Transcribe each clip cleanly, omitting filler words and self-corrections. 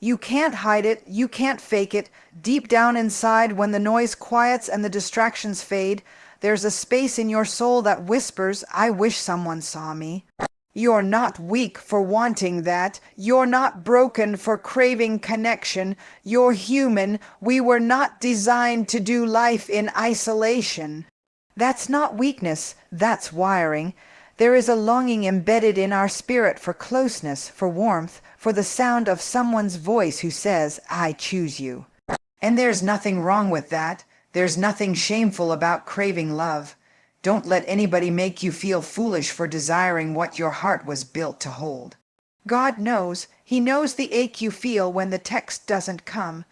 You can't hide it, you can't fake it. Deep down inside, when the noise quiets and the distractions fade, there's a space in your soul that whispers, I wish someone saw me. You're not weak for wanting that. You're not broken for craving connection. You're human. We were not designed to do life in isolation. That's not weakness, that's wiring. There is a longing embedded in our spirit for closeness, for warmth, for the sound of someone's voice who says, I choose you. And there's nothing wrong with that. There's nothing shameful about craving love. Don't let anybody make you feel foolish for desiring what your heart was built to hold. God knows. He knows the ache you feel when the text doesn't come.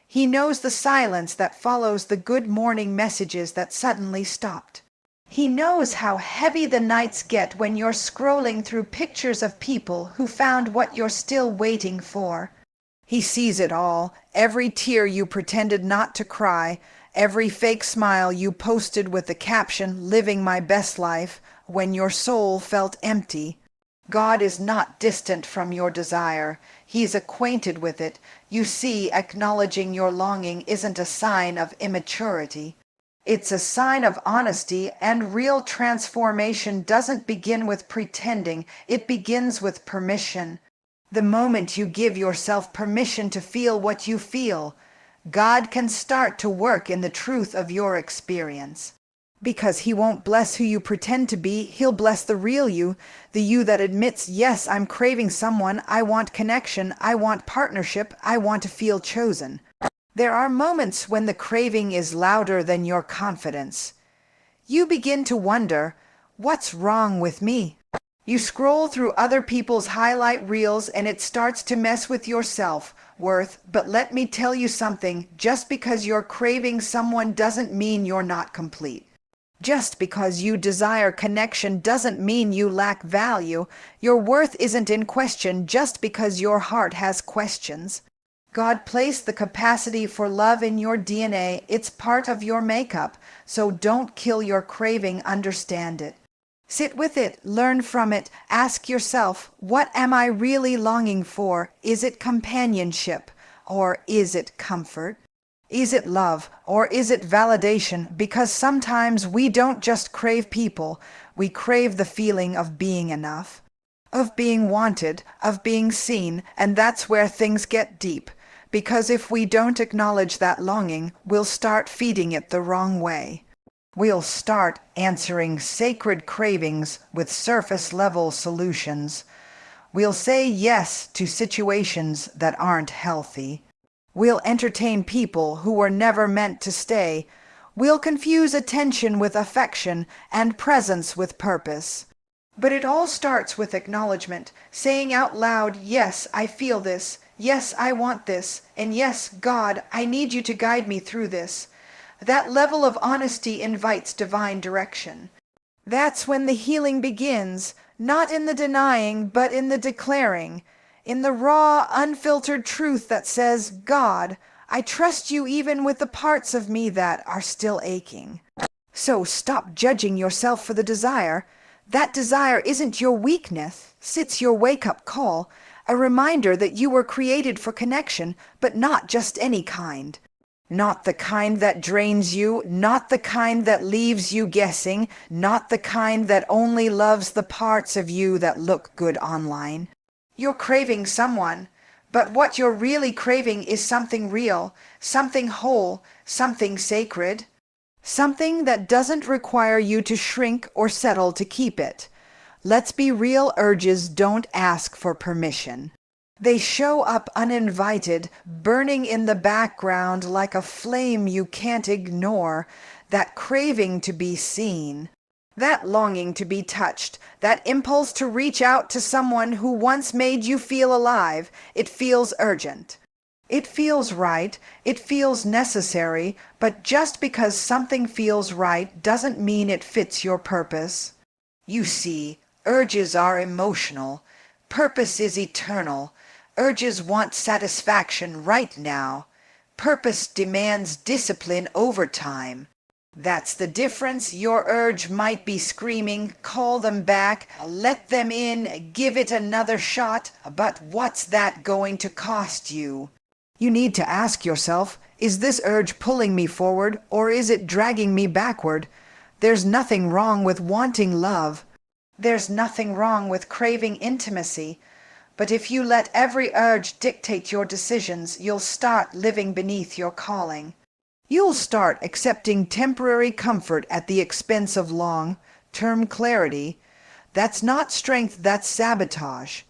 He knows the silence that follows the good morning messages that suddenly stopped. He knows how heavy the nights get when you're scrolling through pictures of people who found what you're still waiting for. He sees it all, every tear you pretended not to cry, every fake smile you posted with the caption, living my best life, when your soul felt empty. God is not distant from your desire. He's acquainted with it. You see, acknowledging your longing isn't a sign of immaturity. It's a sign of honesty, and real transformation doesn't begin with pretending. It begins with permission. The moment you give yourself permission to feel what you feel, God can start to work in the truth of your experience. Because He won't bless who you pretend to be, He'll bless the real you, the you that admits, yes, I'm craving someone, I want connection, I want partnership, I want to feel chosen. There are moments when the craving is louder than your confidence. You begin to wonder, what's wrong with me? You scroll through other people's highlight reels and it starts to mess with your self-worth. But let me tell you something, just because you're craving someone doesn't mean you're not complete. Just because you desire connection doesn't mean you lack value. Your worth isn't in question just because your heart has questions. God placed the capacity for love in your DNA. It's part of your makeup. So don't kill your craving, understand it. Sit with it, learn from it, ask yourself, what am I really longing for? Is it companionship, or is it comfort? Is it love, or is it validation? Because sometimes we don't just crave people, we crave the feeling of being enough, of being wanted, of being seen, and that's where things get deep. Because if we don't acknowledge that longing, we'll start feeding it the wrong way. We'll start answering sacred cravings with surface-level solutions. We'll say yes to situations that aren't healthy. We'll entertain people who were never meant to stay. We'll confuse attention with affection and presence with purpose. But it all starts with acknowledgement, saying out loud, yes, I feel this. Yes, I want this. And yes, God, I need you to guide me through this. That level of honesty invites divine direction. That's when the healing begins, not in the denying, but in the declaring, in the raw, unfiltered truth that says, God, I trust you even with the parts of me that are still aching. So stop judging yourself for the desire. That desire isn't your weakness, it's your wake-up call, a reminder that you were created for connection, but not just any kind. Not the kind that drains you, not the kind that leaves you guessing, not the kind that only loves the parts of you that look good online. You're craving someone, but what you're really craving is something real, something whole, something sacred. Something that doesn't require you to shrink or settle to keep it. Let's be real, urges don't ask for permission. They show up uninvited, burning in the background like a flame you can't ignore, that craving to be seen, that longing to be touched, that impulse to reach out to someone who once made you feel alive. It feels urgent. It feels right. It feels necessary. But just because something feels right doesn't mean it fits your purpose. You see, urges are emotional. Purpose is eternal. Urges want satisfaction right now. Purpose demands discipline over time. That's the difference. Your urge might be screaming, call them back, let them in, give it another shot, but what's that going to cost you? You need to ask yourself, is this urge pulling me forward or is it dragging me backward? There's nothing wrong with wanting love. There's nothing wrong with craving intimacy. But if you let every urge dictate your decisions, you'll start living beneath your calling. You'll start accepting temporary comfort at the expense of long-term clarity. That's not strength, that's sabotage.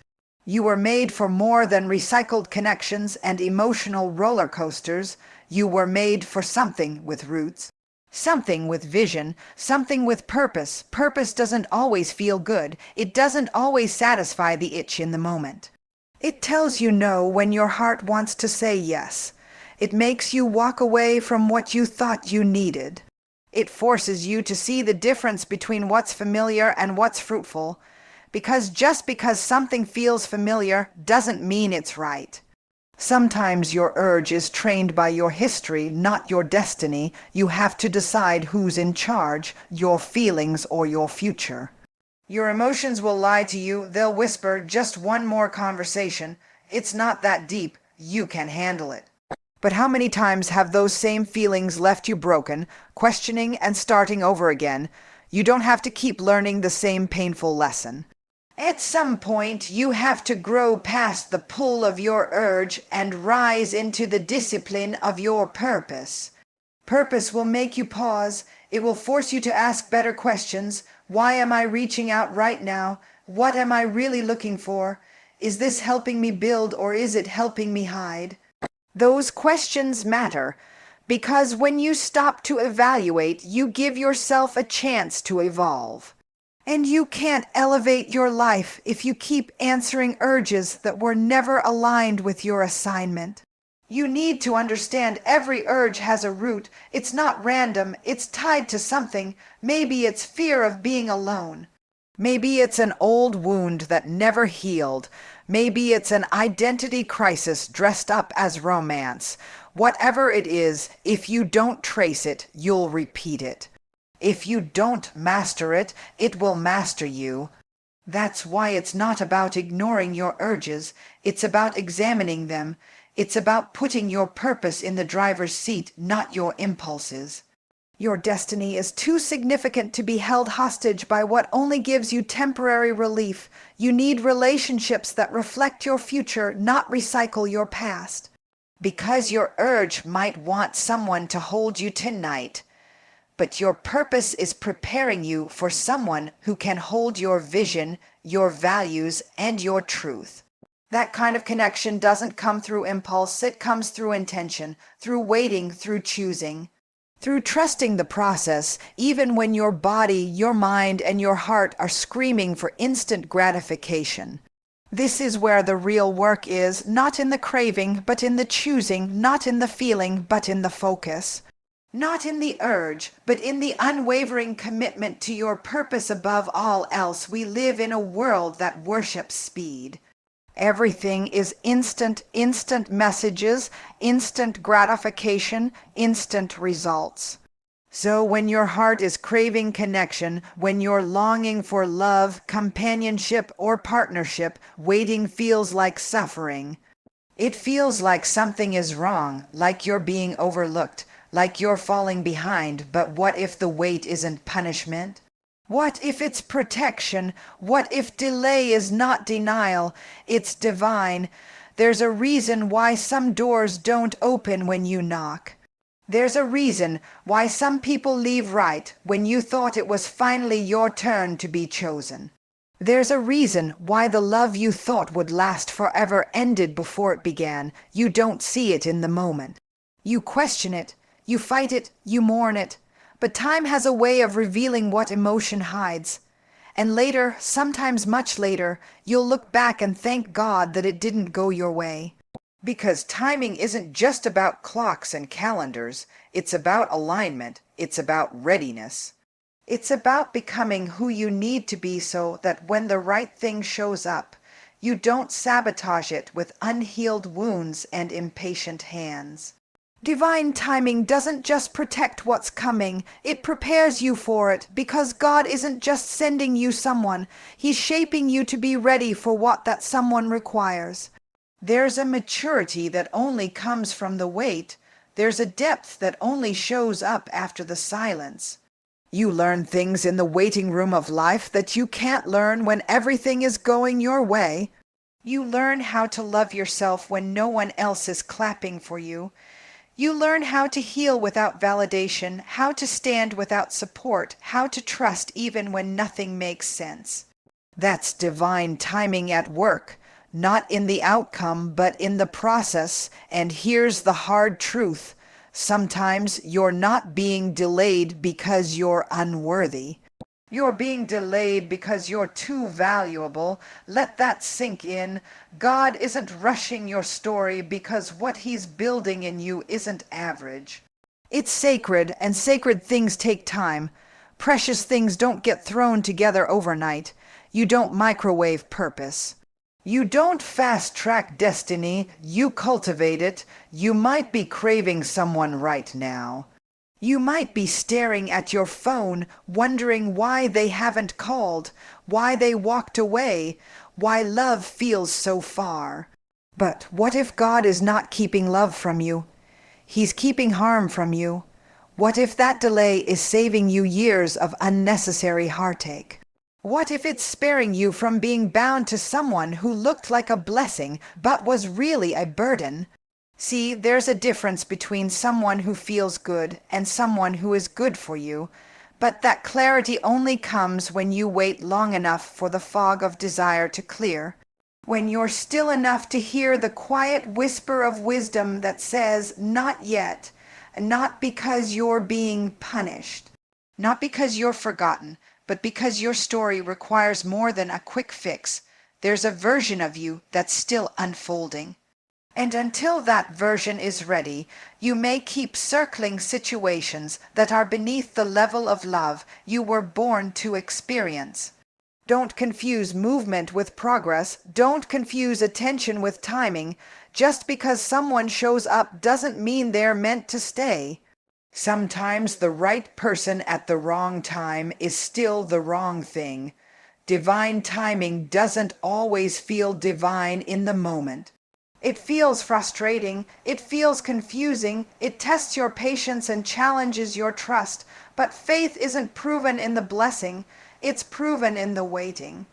You were made for more than recycled connections and emotional roller coasters. You were made for something with roots, something with vision, something with purpose. Purpose doesn't always feel good. It doesn't always satisfy the itch in the moment. It tells you no when your heart wants to say yes. It makes you walk away from what you thought you needed. It forces you to see the difference between what's familiar and what's fruitful, because just because something feels familiar doesn't mean it's right. Sometimes your urge is trained by your history, not your destiny. You have to decide who's in charge, your feelings or your future. Your emotions will lie to you. They'll whisper, just one more conversation. It's not that deep. You can handle it. But how many times have those same feelings left you broken, questioning and starting over again? You don't have to keep learning the same painful lesson. At some point, you have to grow past the pull of your urge and rise into the discipline of your purpose. Purpose will make you pause. It will force you to ask better questions. Why am I reaching out right now? What am I really looking for? Is this helping me build or is it helping me hide? Those questions matter, because when you stop to evaluate, you give yourself a chance to evolve. And you can't elevate your life if you keep answering urges that were never aligned with your assignment. You need to understand every urge has a root. It's not random, it's tied to something. Maybe it's fear of being alone. Maybe it's an old wound that never healed. Maybe it's an identity crisis dressed up as romance. Whatever it is, if you don't trace it, you'll repeat it. If you don't master it, it will master you. That's why it's not about ignoring your urges. It's about examining them. It's about putting your purpose in the driver's seat, not your impulses. Your destiny is too significant to be held hostage by what only gives you temporary relief. You need relationships that reflect your future, not recycle your past. Because your urge might want someone to hold you tonight, but your purpose is preparing you for someone who can hold your vision, your values, and your truth. That kind of connection doesn't come through impulse. It comes through intention, through waiting, through choosing. Through trusting the process, even when your body, your mind, and your heart are screaming for instant gratification. This is where the real work is, not in the craving, but in the choosing, not in the feeling, but in the focus. Not in the urge, but in the unwavering commitment to your purpose above all else. We live in a world that worships speed. Everything is instant messages, instant gratification, instant results. So when your heart is craving connection, when you're longing for love, companionship, or partnership, waiting feels like suffering. It feels like something is wrong, like you're being overlooked, like you're falling behind. But what if the wait isn't punishment? What if it's protection? What if delay is not denial? It's divine. There's a reason why some doors don't open when you knock. There's a reason why some people leave right when you thought it was finally your turn to be chosen. There's a reason why the love you thought would last forever ended before it began. You don't see it in the moment. You question it, you fight it, you mourn it. But time has a way of revealing what emotion hides. And later, sometimes much later, you'll look back and thank God that it didn't go your way. Because timing isn't just about clocks and calendars. It's about alignment. It's about readiness. It's about becoming who you need to be so that when the right thing shows up, you don't sabotage it with unhealed wounds and impatient hands. Divine timing doesn't just protect what's coming, it prepares you for it, because God isn't just sending you someone, He's shaping you to be ready for what that someone requires. There's a maturity that only comes from the wait. There's a depth that only shows up after the silence. You learn things in the waiting room of life that you can't learn when everything is going your way. You learn how to love yourself when no one else is clapping for you. You learn how to heal without validation, how to stand without support, how to trust even when nothing makes sense. That's divine timing at work, not in the outcome, but in the process. And here's the hard truth. Sometimes you're not being delayed because you're unworthy. You're being delayed because you're too valuable. Let that sink in. God isn't rushing your story because what He's building in you isn't average. It's sacred, and sacred things take time. Precious things don't get thrown together overnight. You don't microwave purpose. You don't fast-track destiny, you cultivate it. You might be craving someone right now. You might be staring at your phone, wondering why they haven't called, why they walked away, why love feels so far. But what if God is not keeping love from you? He's keeping harm from you. What if that delay is saving you years of unnecessary heartache? What if it's sparing you from being bound to someone who looked like a blessing but was really a burden? See, there's a difference between someone who feels good and someone who is good for you, but that clarity only comes when you wait long enough for the fog of desire to clear, when you're still enough to hear the quiet whisper of wisdom that says, "Not yet," not because you're being punished, not because you're forgotten, but because your story requires more than a quick fix. There's a version of you that's still unfolding. And until that version is ready, you may keep circling situations that are beneath the level of love you were born to experience. Don't confuse movement with progress. Don't confuse attention with timing. Just because someone shows up doesn't mean they're meant to stay. Sometimes the right person at the wrong time is still the wrong thing. Divine timing doesn't always feel divine in the moment. It feels frustrating, it feels confusing, it tests your patience and challenges your trust, but faith isn't proven in the blessing, it's proven in the waiting.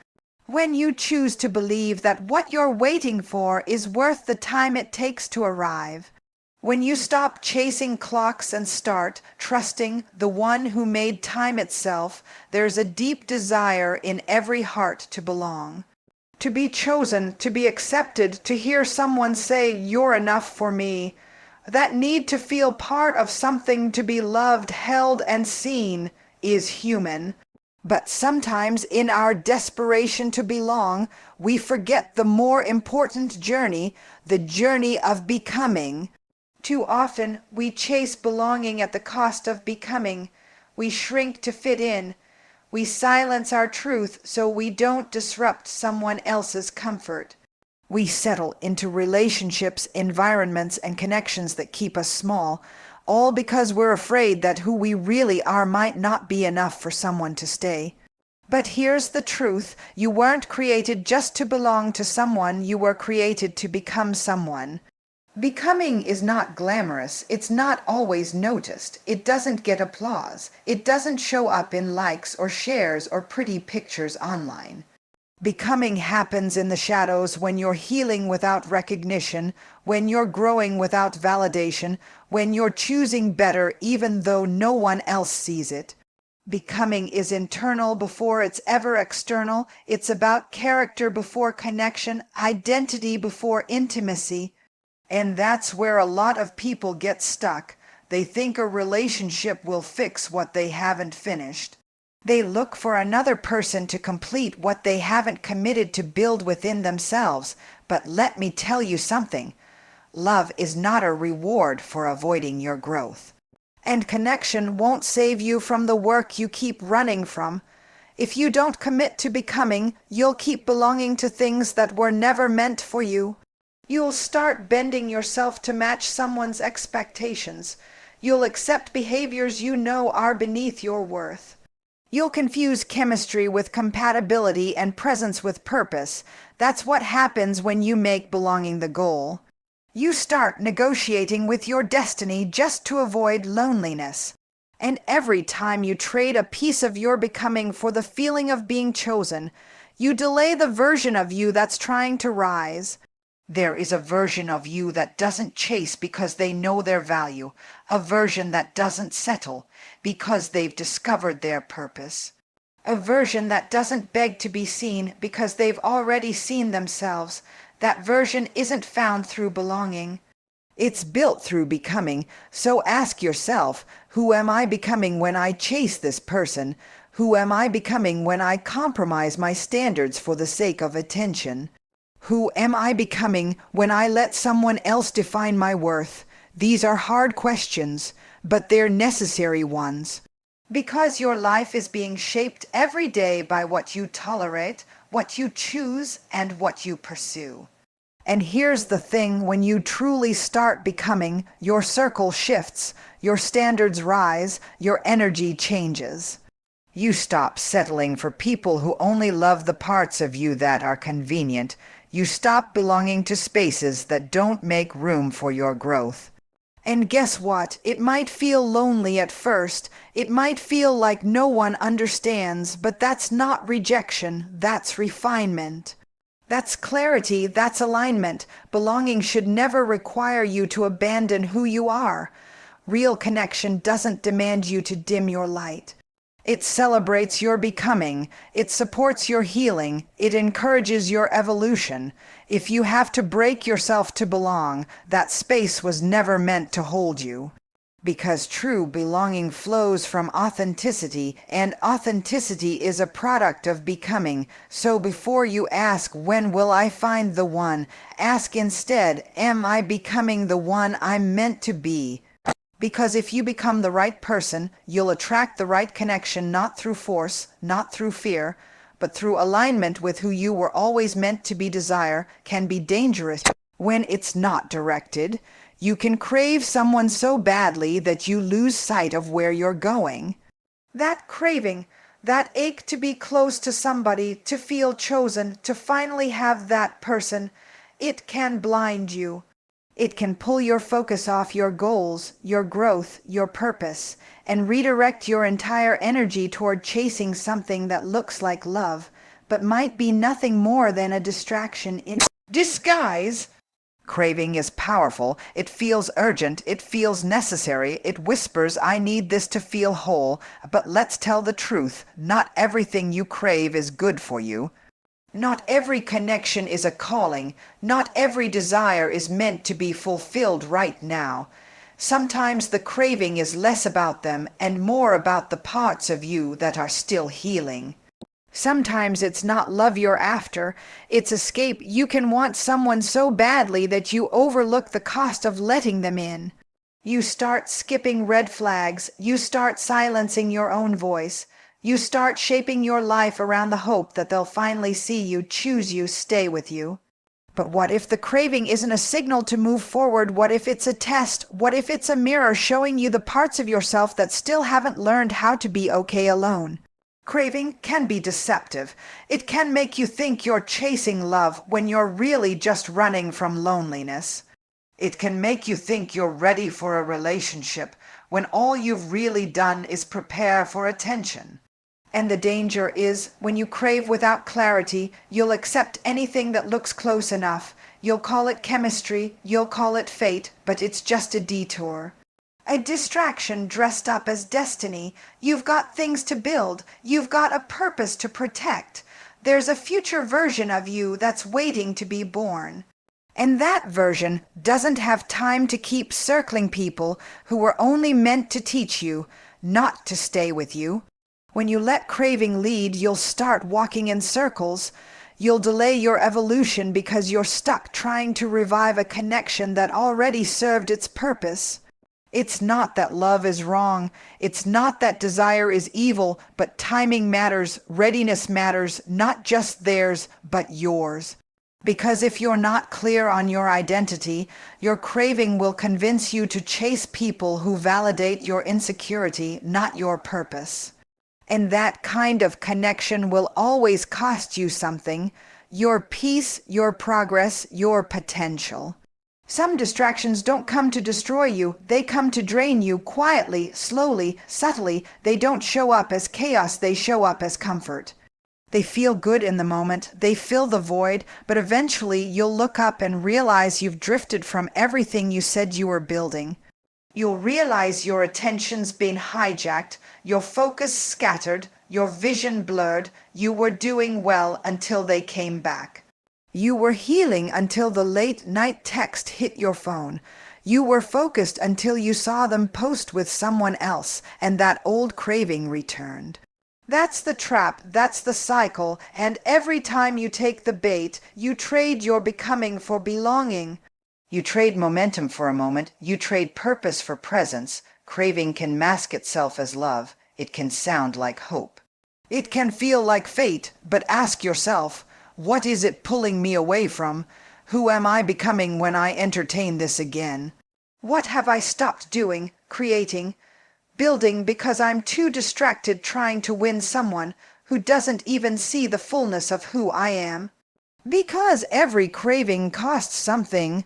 When you choose to believe that what you're waiting for is worth the time it takes to arrive, when you stop chasing clocks and start trusting the one who made time itself, there's a deep desire in every heart to belong. To be chosen, to be accepted, to hear someone say, "You're enough for me." That need to feel part of something, to be loved, held, and seen, is human. But sometimes in our desperation to belong, we forget the more important journey, the journey of becoming. Too often we chase belonging at the cost of becoming. We shrink to fit in. We silence our truth so we don't disrupt someone else's comfort. We settle into relationships, environments, and connections that keep us small, all because we're afraid that who we really are might not be enough for someone to stay. But here's the truth. You weren't created just to belong to someone, you were created to become someone. Becoming is not glamorous, it's not always noticed, it doesn't get applause, it doesn't show up in likes or shares or pretty pictures online. Becoming happens in the shadows when you're healing without recognition, when you're growing without validation, when you're choosing better even though no one else sees it. Becoming is internal before it's ever external, it's about character before connection, identity before intimacy. And that's where a lot of people get stuck. They think a relationship will fix what they haven't finished. They look for another person to complete what they haven't committed to build within themselves. But let me tell you something. Love is not a reward for avoiding your growth. And connection won't save you from the work you keep running from. If you don't commit to becoming, you'll keep belonging to things that were never meant for you. You'll start bending yourself to match someone's expectations. You'll accept behaviors you know are beneath your worth. You'll confuse chemistry with compatibility and presence with purpose. That's what happens when you make belonging the goal. You start negotiating with your destiny just to avoid loneliness. And every time you trade a piece of your becoming for the feeling of being chosen, you delay the version of you that's trying to rise. There is a version of you that doesn't chase because they know their value, a version that doesn't settle because they've discovered their purpose, a version that doesn't beg to be seen because they've already seen themselves. That version isn't found through belonging. It's built through becoming. So ask yourself, who am I becoming when I chase this person? Who am I becoming when I compromise my standards for the sake of attention? Who am I becoming when I let someone else define my worth? These are hard questions, but they're necessary ones. Because your life is being shaped every day by what you tolerate, what you choose, and what you pursue. And here's the thing, when you truly start becoming, your circle shifts, your standards rise, your energy changes. You stop settling for people who only love the parts of you that are convenient. You stop belonging to spaces that don't make room for your growth. And guess what? It might feel lonely at first. It might feel like no one understands, but that's not rejection, that's refinement. That's clarity, that's alignment. Belonging should never require you to abandon who you are. Real connection doesn't demand you to dim your light. It celebrates your becoming. It supports your healing. It encourages your evolution. If you have to break yourself to belong, that space was never meant to hold you. Because true belonging flows from authenticity, and authenticity is a product of becoming. So before you ask, when will I find the one, ask instead, am I becoming the one I'm meant to be? Because if you become the right person, you'll attract the right connection, not through force, not through fear, but through alignment with who you were always meant to be. Desire can be dangerous when it's not directed. You can crave someone so badly that you lose sight of where you're going. That craving, that ache to be close to somebody, to feel chosen, to finally have that person, it can blind you. It can pull your focus off your goals, your growth, your purpose, and redirect your entire energy toward chasing something that looks like love, but might be nothing more than a distraction in disguise. Craving is powerful. It feels urgent. It feels necessary. It whispers, I need this to feel whole. But let's tell the truth. Not everything you crave is good for you. Not every connection is a calling. Not every desire is meant to be fulfilled right now. Sometimes the craving is less about them and more about the parts of you that are still healing. Sometimes it's not love you're after, it's escape. You can want someone so badly that you overlook the cost of letting them in. You start skipping red flags. You start silencing your own voice. You start shaping your life around the hope that they'll finally see you, choose you, stay with you. But what if the craving isn't a signal to move forward? What if it's a test? What if it's a mirror showing you the parts of yourself that still haven't learned how to be okay alone? Craving can be deceptive. It can make you think you're chasing love when you're really just running from loneliness. It can make you think you're ready for a relationship when all you've really done is prepare for attention. And the danger is, when you crave without clarity, you'll accept anything that looks close enough. You'll call it chemistry, you'll call it fate, but it's just a detour. A distraction dressed up as destiny. You've got things to build. You've got a purpose to protect. There's a future version of you that's waiting to be born. And that version doesn't have time to keep circling people who were only meant to teach you, not to stay with you. When you let craving lead, you'll start walking in circles. You'll delay your evolution because you're stuck trying to revive a connection that already served its purpose. It's not that love is wrong. It's not that desire is evil, but timing matters, readiness matters, not just theirs, but yours. Because if you're not clear on your identity, your craving will convince you to chase people who validate your insecurity, not your purpose. And that kind of connection will always cost you something: your peace, your progress, your potential. Some distractions don't come to destroy you, they come to drain you quietly, slowly, subtly. They don't show up as chaos, they show up as comfort. They feel good in the moment, they fill the void, but eventually you'll look up and realize you've drifted from everything you said you were building. You'll realize your attention's been hijacked, your focus scattered, your vision blurred. You were doing well until they came back. You were healing until the late night text hit your phone. You were focused until you saw them post with someone else, and that old craving returned. That's the trap, that's the cycle, and every time you take the bait, you trade your becoming for belonging. You trade momentum for a moment, you trade purpose for presence. Craving can mask itself as love, it can sound like hope. It can feel like fate, but ask yourself, what is it pulling me away from? Who am I becoming when I entertain this again? What have I stopped doing, creating, building because I'm too distracted trying to win someone who doesn't even see the fullness of who I am? Because every craving costs something.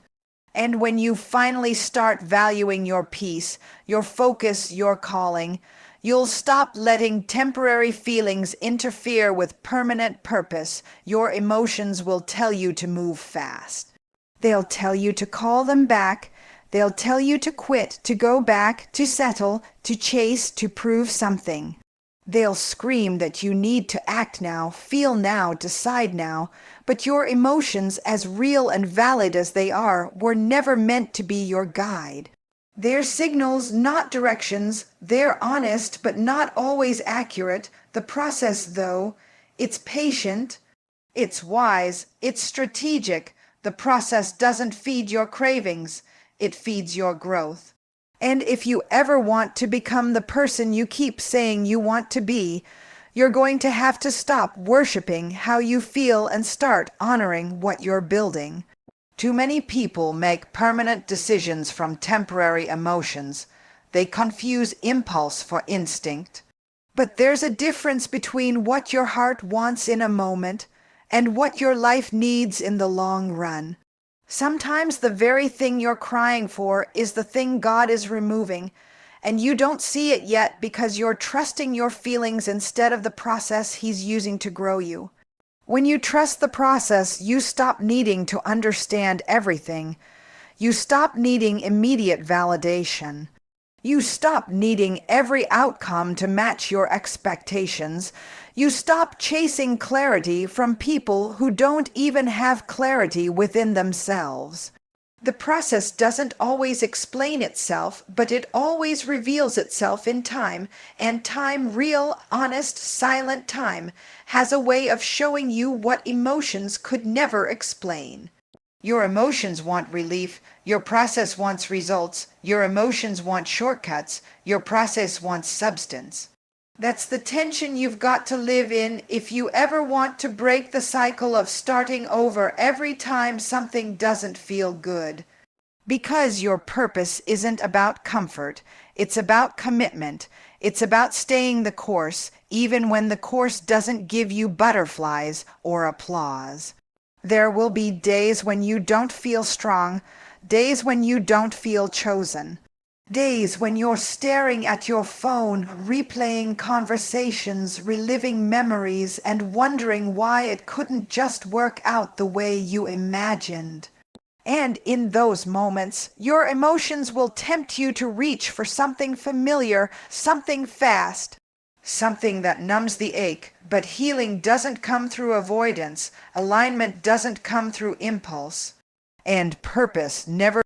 And when you finally start valuing your peace, your focus, your calling, you'll stop letting temporary feelings interfere with permanent purpose. Your emotions will tell you to move fast. They'll tell you to call them back. They'll tell you to quit, to go back, to settle, to chase, to prove something. They'll scream that you need to act now, feel now, decide now. But your emotions, as real and valid as they are, were never meant to be your guide. They're signals, not directions. They're honest, but not always accurate. The process, though, it's patient, it's wise, it's strategic. The process doesn't feed your cravings. It feeds your growth. And if you ever want to become the person you keep saying you want to be, you're going to have to stop worshiping how you feel and start honoring what you're building. Too many people make permanent decisions from temporary emotions. They confuse impulse for instinct. But there's a difference between what your heart wants in a moment and what your life needs in the long run. Sometimes the very thing you're crying for is the thing God is removing, and you don't see it yet because you're trusting your feelings instead of the process He's using to grow you. When you trust the process, you stop needing to understand everything. You stop needing immediate validation. You stop needing every outcome to match your expectations. You stop chasing clarity from people who don't even have clarity within themselves. The process doesn't always explain itself, but it always reveals itself in time, and time, real, honest, silent time, has a way of showing you what emotions could never explain. Your emotions want relief, your process wants results, your emotions want shortcuts, your process wants substance. That's the tension you've got to live in if you ever want to break the cycle of starting over every time something doesn't feel good. Because your purpose isn't about comfort, it's about commitment. It's about staying the course, even when the course doesn't give you butterflies or applause. There will be days when you don't feel strong, days when you don't feel chosen. Days when you're staring at your phone, replaying conversations, reliving memories, and wondering why it couldn't just work out the way you imagined. And in those moments, your emotions will tempt you to reach for something familiar, something fast, something that numbs the ache. But healing doesn't come through avoidance, alignment doesn't come through impulse, and purpose never